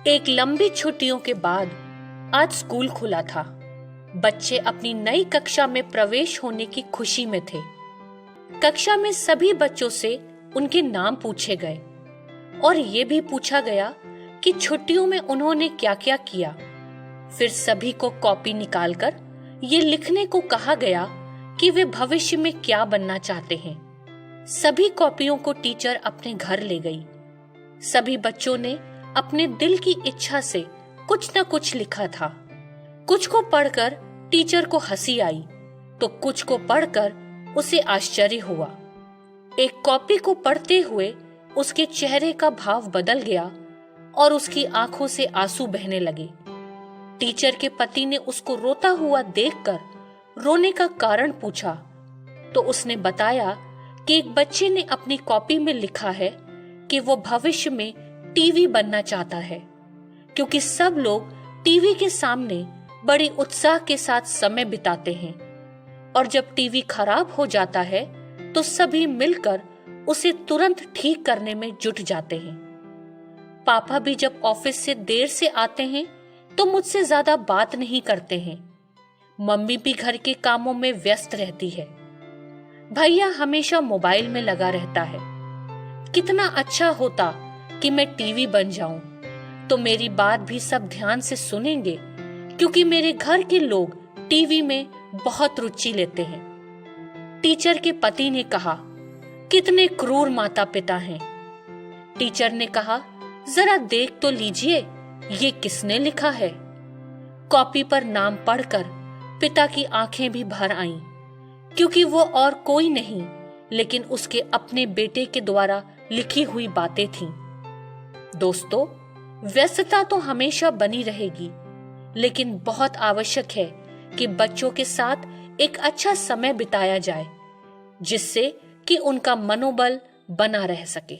एक लंबी छुट्टियों के बाद आज स्कूल खुला था। बच्चे अपनी नई कक्षा में प्रवेश होने की खुशी में थे। कक्षा में सभी बच्चों से उनके नाम पूछे गए और ये भी पूछा गया कि छुट्टियों में उन्होंने क्या क्या किया। फिर सभी को कॉपी निकालकर ये लिखने को कहा गया कि वे भविष्य में क्या बनना चाहते हैं। सभी कॉपियों को टीचर अपने घर ले गई। सभी बच्चों ने अपने दिल की इच्छा से कुछ न कुछ लिखा था। कुछ को पढ़कर टीचर को हंसी आई तो कुछ को पढ़कर उसे आश्चर्य हुआ। एक कॉपी को पढ़ते हुए उसके चेहरे का भाव बदल गया और उसकी आंखों से आंसू बहने लगे। टीचर के पति ने उसको रोता हुआ देखकर रोने का कारण पूछा तो उसने बताया कि एक बच्चे ने अपनी कॉपी में लिखा है कि वो भविष्य में टीवी बनना चाहता है, क्योंकि सब लोग टीवी के सामने बड़ी उत्साह के साथ समय बिताते हैं और जब टीवी खराब हो जाता है तो सभी मिलकर उसे तुरंत ठीक करने में जुट जाते हैं। पापा भी जब ऑफिस से देर से आते हैं तो मुझसे ज्यादा बात नहीं करते हैं। मम्मी भी घर के कामों में व्यस्त रहती है। भैया हमेशा मोबाइल में लगा रहता है। कितना अच्छा होता कि मैं टीवी बन जाऊं, तो मेरी बात भी सब ध्यान से सुनेंगे, क्योंकि मेरे घर के लोग टीवी में बहुत रुचि लेते हैं। टीचर के पति ने कहा, कितने क्रूर माता पिता हैं। टीचर ने कहा, जरा देख तो लीजिए ये किसने लिखा है। कॉपी पर नाम पढ़कर पिता की आंखें भी भर आईं, क्योंकि वो और कोई नहीं लेकिन उसके अपने बेटे के द्वारा लिखी हुई बातें थीं। दोस्तों, व्यस्तता तो हमेशा बनी रहेगी, लेकिन बहुत आवश्यक है कि बच्चों के साथ एक अच्छा समय बिताया जाए, जिससे कि उनका मनोबल बना रह सके।